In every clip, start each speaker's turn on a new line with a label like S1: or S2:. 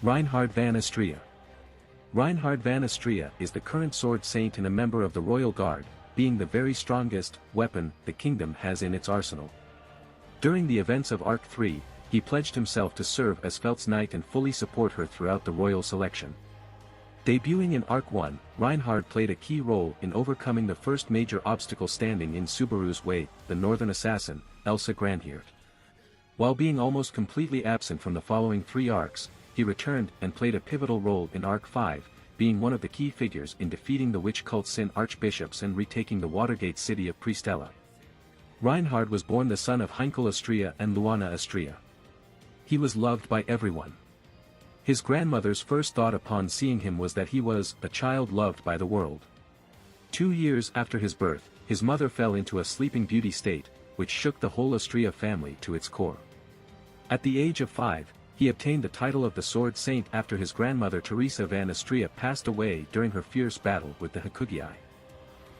S1: Reinhard van Astrea. Reinhard van Astrea is the current sword saint and a member of the Royal Guard, being the very strongest weapon the kingdom has in its arsenal. During the events of Arc 3, he pledged himself to serve as Felt's knight and fully support her throughout the royal selection. Debuting in Arc 1, Reinhard played a key role in overcoming the first major obstacle standing in Subaru's way, the northern assassin, Elsa Grandherd. While being almost completely absent from the following 3 arcs, he returned and played a pivotal role in Arc 5, being one of the key figures in defeating the witch cult Sin archbishops and retaking the Watergate city of Pristella. Reinhard was born the son of Heinkel Astrea and Luana Astrea. He was loved by everyone. His grandmother's first thought upon seeing him was that he was a child loved by the world. 2 years after his birth, his mother fell into a sleeping beauty state, which shook the whole Astrea family to its core. At the age of 5, he obtained the title of the Sword Saint after his grandmother Teresa van Astrea passed away during her fierce battle with the Hakugii.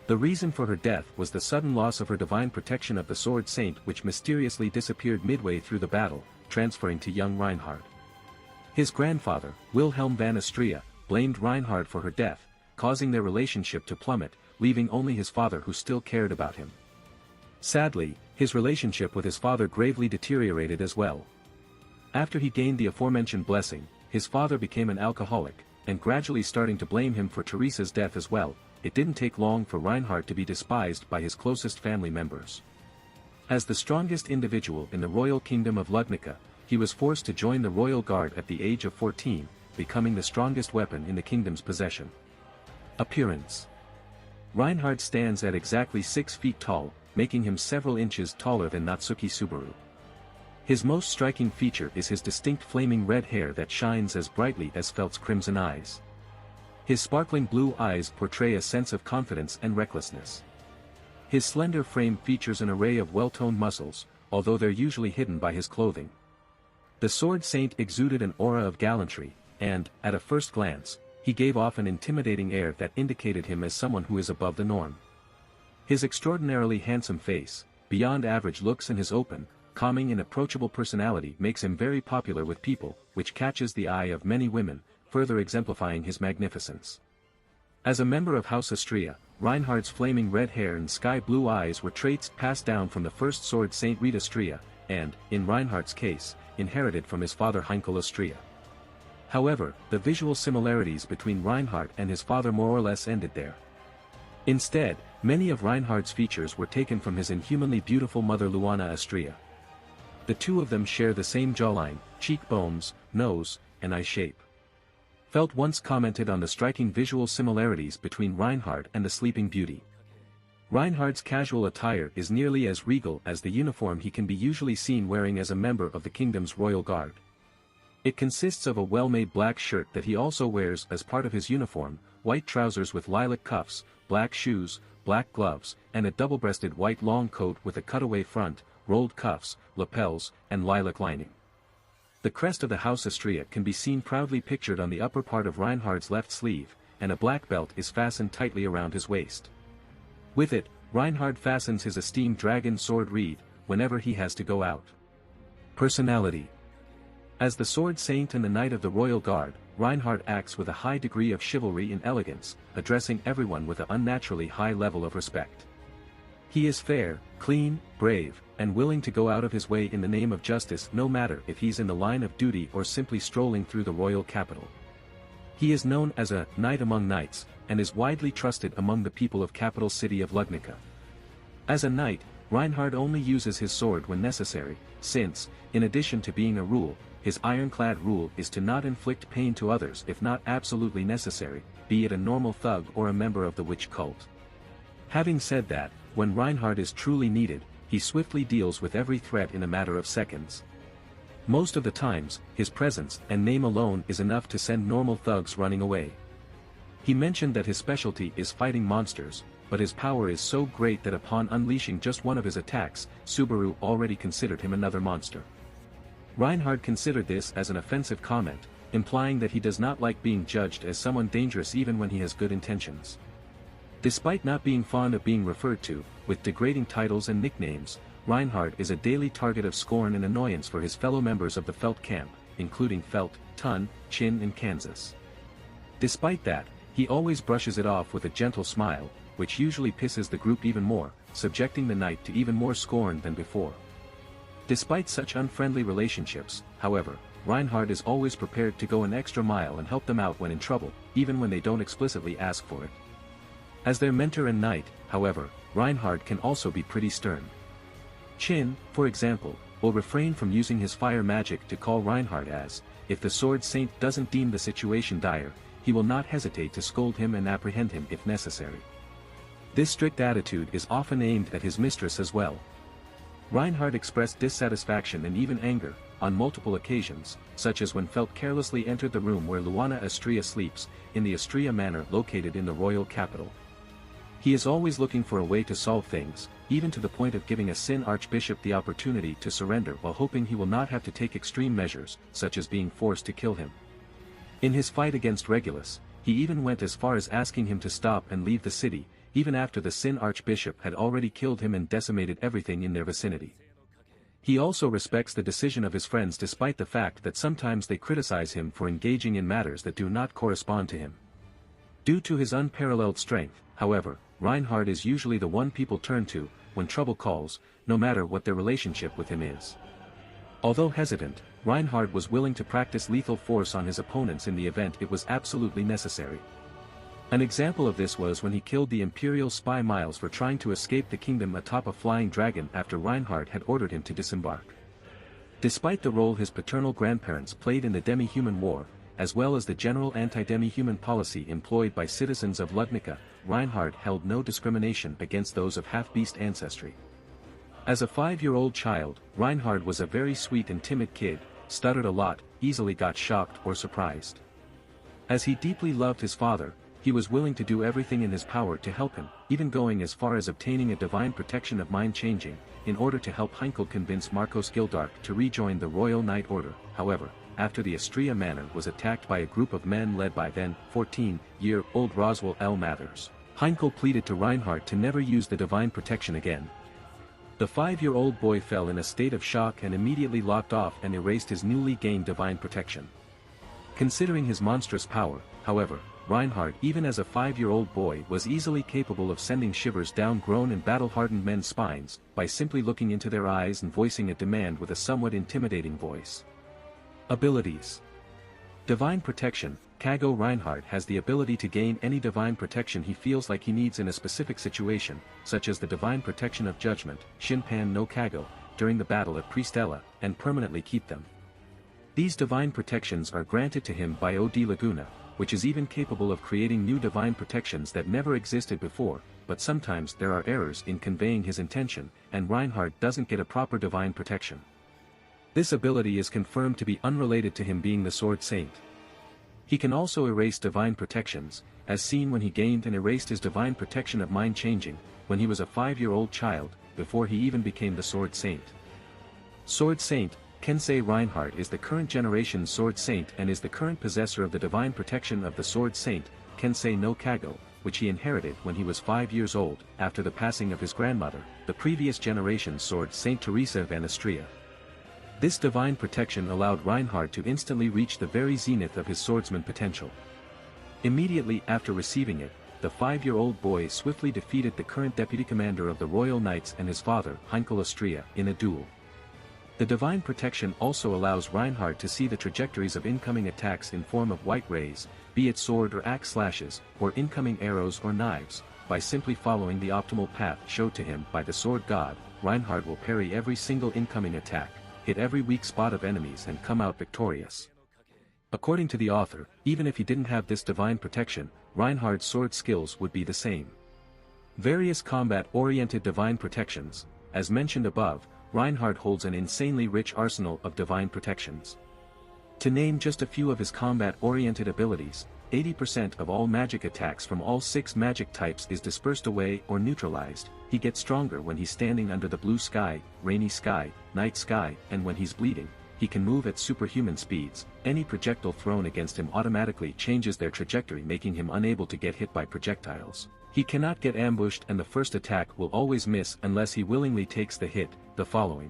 S1: The reason for her death was the sudden loss of her divine protection of the Sword Saint, which mysteriously disappeared midway through the battle, transferring to young Reinhard. His grandfather, Wilhelm van Astrea, blamed Reinhard for her death, causing their relationship to plummet, leaving only his father who still cared about him. Sadly, his relationship with his father gravely deteriorated as well. After he gained the aforementioned blessing, his father became an alcoholic, and gradually starting to blame him for Teresa's death as well. It didn't take long for Reinhard to be despised by his closest family members. As the strongest individual in the royal kingdom of Ludnica, he was forced to join the royal guard at the age of 14, becoming the strongest weapon in the kingdom's possession. Appearance. Reinhard stands at exactly 6 feet tall, making him several inches taller than Natsuki Subaru. His most striking feature is his distinct flaming red hair that shines as brightly as Felt's crimson eyes. His sparkling blue eyes portray a sense of confidence and recklessness. His slender frame features an array of well-toned muscles, although they're usually hidden by his clothing. The Sword Saint exuded an aura of gallantry, and, at a first glance, he gave off an intimidating air that indicated him as someone who is above the norm. His extraordinarily handsome face, beyond average looks and his open, calming and approachable personality makes him very popular with people, which catches the eye of many women, further exemplifying his magnificence. As a member of House Astrea, Reinhard's flaming red hair and sky-blue eyes were traits passed down from the first Sword Saint Reed Astrea, and, in Reinhard's case, inherited from his father Heinkel Astrea. However, the visual similarities between Reinhard and his father more or less ended there. Instead, many of Reinhard's features were taken from his inhumanly beautiful mother Luana Astrea. The two of them share the same jawline, cheekbones, nose, and eye shape. Felt once commented on the striking visual similarities between Reinhard and the Sleeping Beauty. Reinhard's casual attire is nearly as regal as the uniform he can be usually seen wearing as a member of the kingdom's royal guard. It consists of a well-made black shirt that he also wears as part of his uniform, white trousers with lilac cuffs, black shoes, black gloves, and a double-breasted white long coat with a cutaway front, rolled cuffs, lapels, and lilac lining. The crest of the House Astrea can be seen proudly pictured on the upper part of Reinhard's left sleeve, and a black belt is fastened tightly around his waist. With it, Reinhard fastens his esteemed dragon sword Reed, whenever he has to go out. Personality. As the Sword Saint and the Knight of the Royal Guard, Reinhard acts with a high degree of chivalry and elegance, addressing everyone with an unnaturally high level of respect. He is fair, clean, brave, and willing to go out of his way in the name of justice no matter if he's in the line of duty or simply strolling through the royal capital. He is known as a knight among knights, and is widely trusted among the people of capital city of Ludnica. As a knight, Reinhard only uses his sword when necessary, since, in addition to being a rule, his ironclad rule is to not inflict pain to others if not absolutely necessary, be it a normal thug or a member of the witch cult. Having said that, when Reinhard is truly needed, he swiftly deals with every threat in a matter of seconds. Most of the times, his presence and name alone is enough to send normal thugs running away. He mentioned that his specialty is fighting monsters, but his power is so great that upon unleashing just one of his attacks, Subaru already considered him another monster. Reinhard considered this as an offensive comment, implying that he does not like being judged as someone dangerous even when he has good intentions. Despite not being fond of being referred to, with degrading titles and nicknames, Reinhard is a daily target of scorn and annoyance for his fellow members of the Felt camp, including felt, ton, chin and Kansas. Despite that, he always brushes it off with a gentle smile, which usually pisses the group even more, subjecting the knight to even more scorn than before. Despite such unfriendly relationships, however, Reinhard is always prepared to go an extra mile and help them out when in trouble, even when they don't explicitly ask for it. As their mentor and knight, however, Reinhard can also be pretty stern. Chin, for example, will refrain from using his fire magic to call Reinhard as, if the Sword Saint doesn't deem the situation dire, he will not hesitate to scold him and apprehend him if necessary. This strict attitude is often aimed at his mistress as well. Reinhard expressed dissatisfaction and even anger, on multiple occasions, such as when Felt carelessly entered the room where Luana Astrea sleeps, in the Astrea manor located in the royal capital. He is always looking for a way to solve things, even to the point of giving a Sin Archbishop the opportunity to surrender while hoping he will not have to take extreme measures, such as being forced to kill him. In his fight against Regulus, he even went as far as asking him to stop and leave the city, even after the Sin Archbishop had already killed him and decimated everything in their vicinity. He also respects the decision of his friends despite the fact that sometimes they criticize him for engaging in matters that do not correspond to him. Due to his unparalleled strength, however, Reinhard is usually the one people turn to, when trouble calls, no matter what their relationship with him is. Although hesitant, Reinhard was willing to practice lethal force on his opponents in the event it was absolutely necessary. An example of this was when he killed the Imperial spy Miles for trying to escape the kingdom atop a flying dragon after Reinhard had ordered him to disembark. Despite the role his paternal grandparents played in the demi-human war, as well as the general anti-demi-human policy employed by citizens of Ludnica, Reinhard held no discrimination against those of half-beast ancestry. As a 5-year-old child, Reinhard was a very sweet and timid kid, stuttered a lot, easily got shocked or surprised. As he deeply loved his father, he was willing to do everything in his power to help him, even going as far as obtaining a divine protection of mind-changing, in order to help Heinkel convince Marcos Gildark to rejoin the Royal Knight Order. However, after the Astrea Manor was attacked by a group of men led by then 14-year-old Roswell L. Mathers, Heinkel pleaded to Reinhard to never use the divine protection again. The 5-year-old boy fell in a state of shock and immediately locked off and erased his newly gained divine protection. Considering his monstrous power, however, Reinhard, even as a 5-year-old boy, was easily capable of sending shivers down grown and battle-hardened men's spines, by simply looking into their eyes and voicing a demand with a somewhat intimidating voice. Abilities. Divine Protection. Kago Reinhard has the ability to gain any divine protection he feels like he needs in a specific situation, such as the Divine Protection of Judgment, Shinpan no Kago, during the battle at Priestella, and permanently keep them. These divine protections are granted to him by O.D. Laguna, which is even capable of creating new divine protections that never existed before, but sometimes there are errors in conveying his intention, and Reinhard doesn't get a proper divine protection. This ability is confirmed to be unrelated to him being the Sword Saint. He can also erase divine protections, as seen when he gained and erased his divine protection of mind-changing, when he was a 5-year-old child, before he even became the Sword Saint. Sword Saint. Kensei Reinhard is the current generation Sword Saint and is the current possessor of the divine protection of the Sword Saint, Kensei no Kago, which he inherited when he was 5 years old, after the passing of his grandmother, the previous generation Sword Saint Teresa van Astrea. This divine protection allowed Reinhard to instantly reach the very zenith of his swordsman potential. Immediately after receiving it, the 5-year-old boy swiftly defeated the current deputy commander of the Royal Knights and his father, Heinkel Astrea, in a duel. The divine protection also allows Reinhard to see the trajectories of incoming attacks in form of white rays, be it sword or axe slashes, or incoming arrows or knives. By simply following the optimal path showed to him by the sword god, Reinhard will parry every single incoming attack, hit every weak spot of enemies and come out victorious. According to the author, even if he didn't have this divine protection, Reinhard's sword skills would be the same. Various combat-oriented divine protections. As mentioned above, Reinhard holds an insanely rich arsenal of divine protections. To name just a few of his combat-oriented abilities, 80% of all magic attacks from all 6 magic types is dispersed away or neutralized. He gets stronger when he's standing under the blue sky, rainy sky, night sky, and when he's bleeding. He can move at superhuman speeds. Any projectile thrown against him automatically changes their trajectory, making him unable to get hit by projectiles. He cannot get ambushed, and the first attack will always miss unless he willingly takes the hit. The following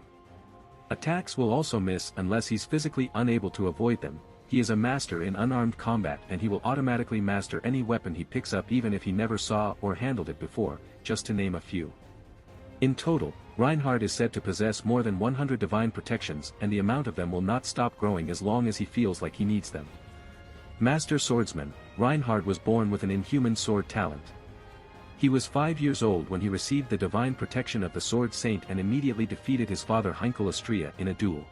S1: Attacks will also miss unless he's physically unable to avoid them. He is a master in unarmed combat and he will automatically master any weapon he picks up even if he never saw or handled it before, just to name a few. In total, Reinhard is said to possess more than 100 divine protections and the amount of them will not stop growing as long as he feels like he needs them. Master Swordsman, Reinhard was born with an inhuman sword talent. He was 5 years old when he received the divine protection of the Sword Saint and immediately defeated his father Heinkel Astrea in a duel.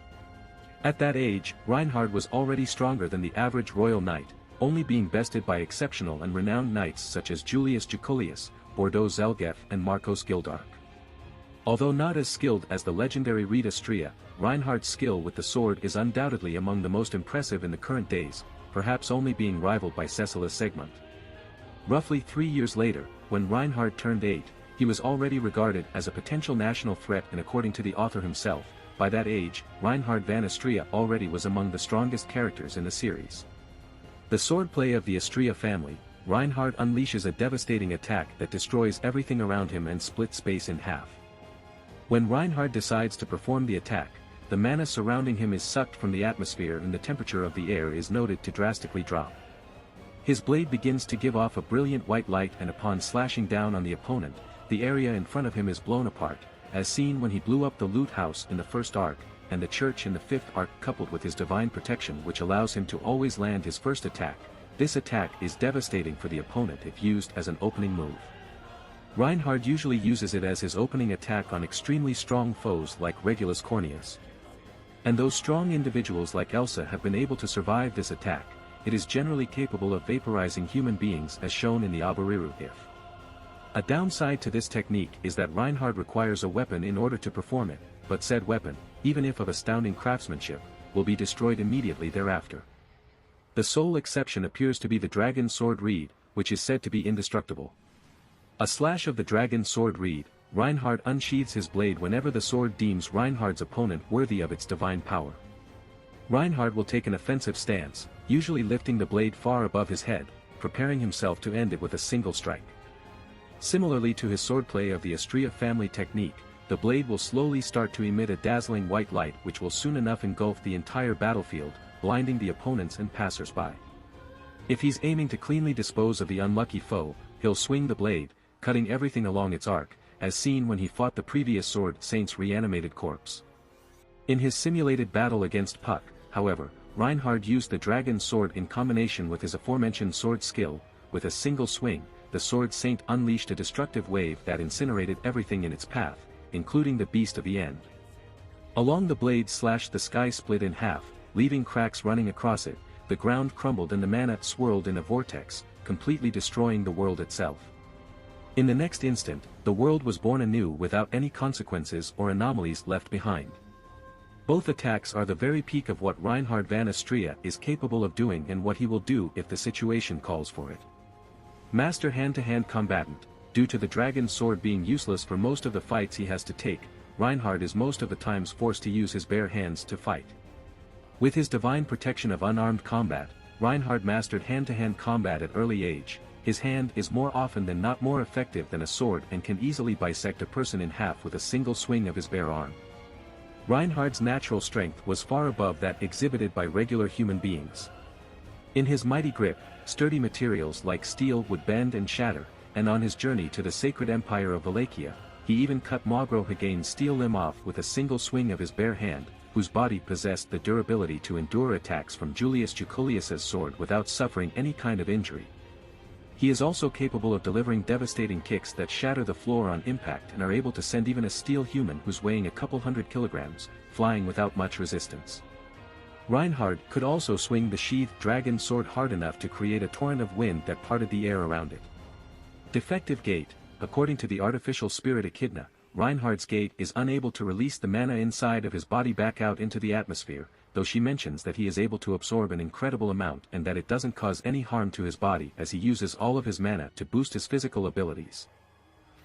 S1: At that age, Reinhard was already stronger than the average royal knight, only being bested by exceptional and renowned knights such as Julius Jacolius, Bordeaux Zelgef and Marcos Gildark. Although not as skilled as the legendary Reed Astrea, Reinhard's skill with the sword is undoubtedly among the most impressive in the current days, perhaps only being rivaled by Cecilia Segmund. Roughly 3 years later, when Reinhard turned 8, he was already regarded as a potential national threat and according to the author himself, by that age, Reinhard van Astrea already was among the strongest characters in the series. The swordplay of the Astrea family, Reinhard unleashes a devastating attack that destroys everything around him and splits space in half. When Reinhard decides to perform the attack, the mana surrounding him is sucked from the atmosphere and the temperature of the air is noted to drastically drop. His blade begins to give off a brilliant white light and upon slashing down on the opponent, the area in front of him is blown apart, as seen when he blew up the loot house in the first arc, and the church in the fifth arc coupled with his divine protection which allows him to always land his first attack. This attack is devastating for the opponent if used as an opening move. Reinhard usually uses it as his opening attack on extremely strong foes like Regulus Corneas. And though strong individuals like Elsa have been able to survive this attack, it is generally capable of vaporizing human beings as shown in the Abariru if. A downside to this technique is that Reinhard requires a weapon in order to perform it, but said weapon, even if of astounding craftsmanship, will be destroyed immediately thereafter. The sole exception appears to be the dragon sword reed, which is said to be indestructible. A slash of the dragon sword reed, Reinhard unsheathes his blade whenever the sword deems Reinhard's opponent worthy of its divine power. Reinhard will take an offensive stance, usually lifting the blade far above his head, preparing himself to end it with a single strike. Similarly to his swordplay of the Astrea family technique, the blade will slowly start to emit a dazzling white light which will soon enough engulf the entire battlefield, blinding the opponents and passers-by. If he's aiming to cleanly dispose of the unlucky foe, he'll swing the blade, cutting everything along its arc, as seen when he fought the previous Sword Saint's reanimated corpse. In his simulated battle against Puck, however, Reinhard used the dragon sword in combination with his aforementioned sword skill. With a single swing, the Sword Saint unleashed a destructive wave that incinerated everything in its path, including the Beast of the End. Along the blade slashed the sky split in half, leaving cracks running across it, the ground crumbled and the mana swirled in a vortex, completely destroying the world itself. In the next instant, the world was born anew without any consequences or anomalies left behind. Both attacks are the very peak of what Reinhard van Astrea is capable of doing and what he will do if the situation calls for it. Master hand-to-hand combatant, due to the dragon sword being useless for most of the fights he has to take, Reinhard is most of the times forced to use his bare hands to fight. With his divine protection of unarmed combat, Reinhard mastered hand-to-hand combat at early age. His hand is more often than not more effective than a sword and can easily bisect a person in half with a single swing of his bare arm. Reinhard's natural strength was far above that exhibited by regular human beings. In his mighty grip, sturdy materials like steel would bend and shatter, and on his journey to the sacred empire of Wallachia, he even cut Mogro Hagane's steel limb off with a single swing of his bare hand, whose body possessed the durability to endure attacks from Julius Jacolius's sword without suffering any kind of injury. He is also capable of delivering devastating kicks that shatter the floor on impact and are able to send even a steel human who's weighing a couple hundred kilograms, flying without much resistance. Reinhard could also swing the sheathed dragon sword hard enough to create a torrent of wind that parted the air around it. Defective gate. According to the artificial spirit Echidna, Reinhard's gate is unable to release the mana inside of his body back out into the atmosphere, though she mentions that he is able to absorb an incredible amount and that it doesn't cause any harm to his body as he uses all of his mana to boost his physical abilities.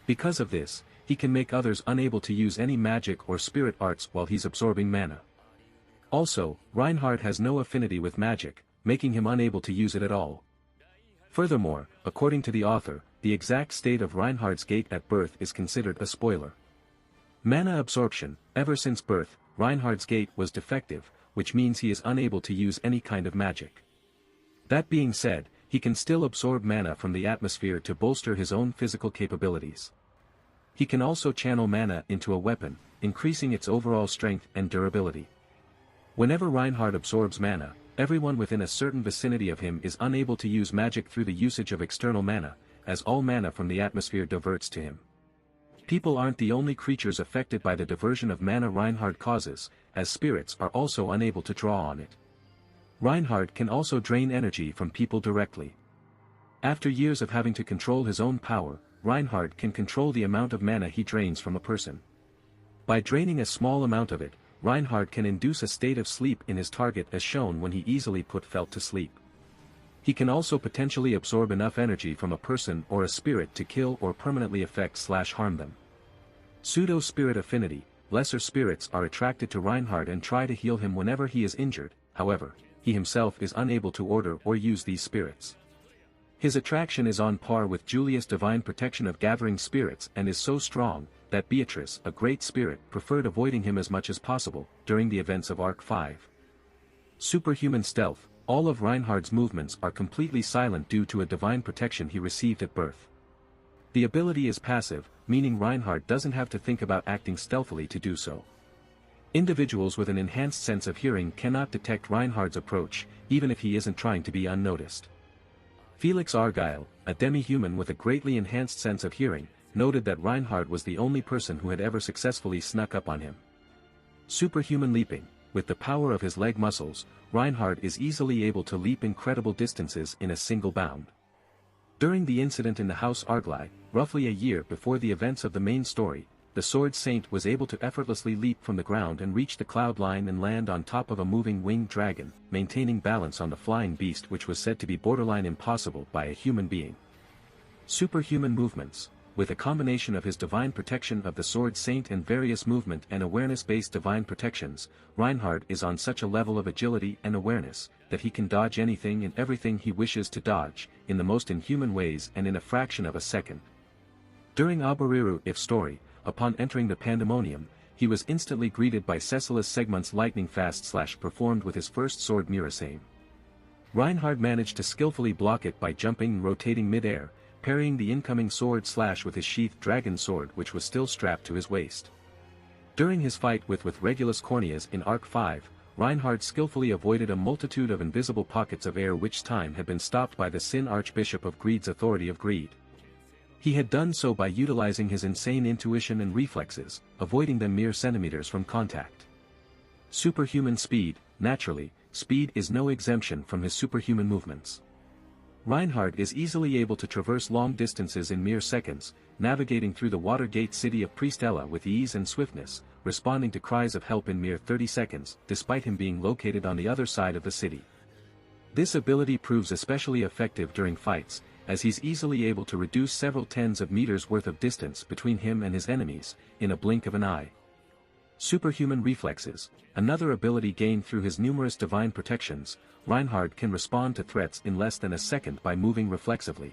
S1: Because of this, he can make others unable to use any magic or spirit arts while he's absorbing mana. Also, Reinhard has no affinity with magic, making him unable to use it at all. Furthermore, according to the author, the exact state of Reinhard's gate at birth is considered a spoiler. Mana absorption. Ever since birth, Reinhard's gait was defective, which means he is unable to use any kind of magic. That being said, he can still absorb mana from the atmosphere to bolster his own physical capabilities. He can also channel mana into a weapon, increasing its overall strength and durability. Whenever Reinhard absorbs mana, everyone within a certain vicinity of him is unable to use magic through the usage of external mana, as all mana from the atmosphere diverts to him. People aren't the only creatures affected by the diversion of mana Reinhard causes, as spirits are also unable to draw on it. Reinhard can also drain energy from people directly. After years of having to control his own power, Reinhard can control the amount of mana he drains from a person. By draining a small amount of it, Reinhard can induce a state of sleep in his target as shown when he easily put Felt to sleep. He can also potentially absorb enough energy from a person or a spirit to kill or permanently affect/harm them. Pseudo-spirit affinity. Lesser spirits are attracted to Reinhard and try to heal him whenever he is injured, however, he himself is unable to order or use these spirits. His attraction is on par with Julius' divine protection of gathering spirits and is so strong, that Beatrice, a great spirit, preferred avoiding him as much as possible, during the events of Arc 5. Superhuman stealth. All of Reinhard's movements are completely silent due to a divine protection he received at birth. The ability is passive, meaning Reinhard doesn't have to think about acting stealthily to do so. Individuals with an enhanced sense of hearing cannot detect Reinhard's approach, even if he isn't trying to be unnoticed. Felix Argyle, a demi-human with a greatly enhanced sense of hearing, noted that Reinhard was the only person who had ever successfully snuck up on him. Superhuman leaping. With the power of his leg muscles, Reinhard is easily able to leap incredible distances in a single bound. During the incident in the House Arglai, roughly a year before the events of the main story, the Sword Saint was able to effortlessly leap from the ground and reach the cloud line and land on top of a moving winged dragon, maintaining balance on the flying beast which was said to be borderline impossible by a human being. Superhuman movements. With a combination of his divine protection of the Sword Saint and various movement and awareness-based divine protections, Reinhard is on such a level of agility and awareness, that he can dodge anything and everything he wishes to dodge, in the most inhuman ways and in a fraction of a second. During Abariru If story, upon entering the Pandemonium, he was instantly greeted by Cecilus Segmont's lightning fast/performed with his first sword Murasame. Reinhard managed to skillfully block it by jumping and rotating mid-air, parrying the incoming sword slash with his sheathed dragon sword which was still strapped to his waist. During his fight with Regulus Corneas in Arc 5, Reinhard skillfully avoided a multitude of invisible pockets of air which time had been stopped by the Sin Archbishop of Greed's authority of greed. He had done so by utilizing his insane intuition and reflexes, avoiding them mere centimeters from contact. Superhuman speed. Naturally, speed is no exemption from his superhuman movements. Reinhard is easily able to traverse long distances in mere seconds, navigating through the Watergate city of Priestella with ease and swiftness, responding to cries of help in mere 30 seconds, despite him being located on the other side of the city. This ability proves especially effective during fights, as he's easily able to reduce several tens of meters worth of distance between him and his enemies, in a blink of an eye. Superhuman reflexes. Another ability gained through his numerous divine protections, Reinhard can respond to threats in less than a second by moving reflexively.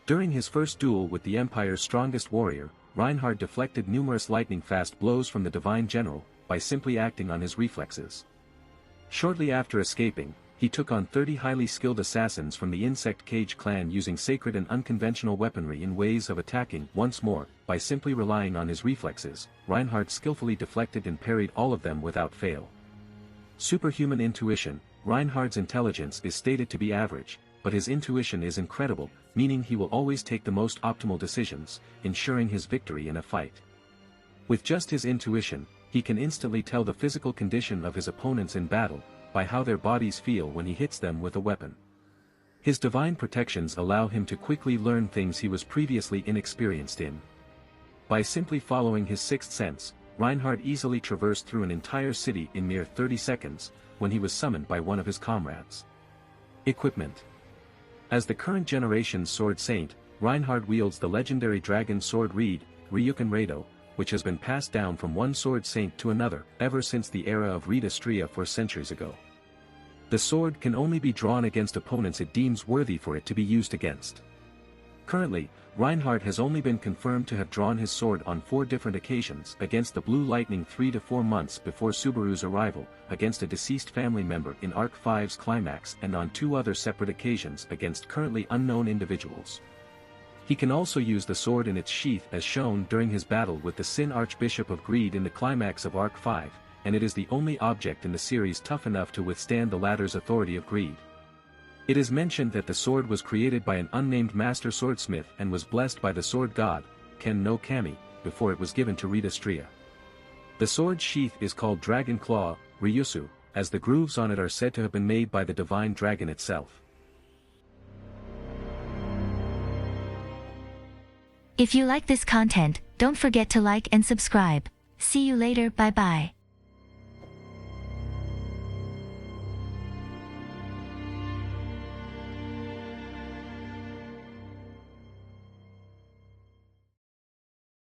S1: During his first duel with the Empire's strongest warrior, Reinhard deflected numerous lightning-fast blows from the Divine General, by simply acting on his reflexes. Shortly after escaping, he took on 30 highly skilled assassins from the Insect Cage clan using sacred and unconventional weaponry in ways of attacking. Once more, by simply relying on his reflexes, Reinhard skillfully deflected and parried all of them without fail. Superhuman intuition. Reinhard's intelligence is stated to be average, but his intuition is incredible, meaning he will always take the most optimal decisions, ensuring his victory in a fight. With just his intuition, he can instantly tell the physical condition of his opponents in battle, by how their bodies feel when he hits them with a weapon. His divine protections allow him to quickly learn things he was previously inexperienced in. By simply following his sixth sense, Reinhard easily traversed through an entire city in mere 30 seconds, when he was summoned by one of his comrades. Equipment. As the current generation's Sword Saint, Reinhard wields the legendary dragon sword Reed, Ryuken Rado, which has been passed down from one Sword Saint to another ever since the era of Reed Astrea 4 centuries ago. The sword can only be drawn against opponents it deems worthy for it to be used against. Currently, Reinhard has only been confirmed to have drawn his sword on 4 different occasions against the Blue Lightning 3 to 4 months before Subaru's arrival, against a deceased family member in Arc 5's climax and on 2 other separate occasions against currently unknown individuals. He can also use the sword in its sheath as shown during his battle with the Sin Archbishop of Greed in the climax of Arc 5, and it is the only object in the series tough enough to withstand the latter's authority of greed. It is mentioned that the sword was created by an unnamed master swordsmith and was blessed by the sword god, Ken no Kami, before it was given to read Astrea. The sword's sheath is called Dragon Claw, Ryusu, as the grooves on it are said to have been made by the divine dragon itself.
S2: If you like this content, don't forget to like and subscribe. See you later, bye bye.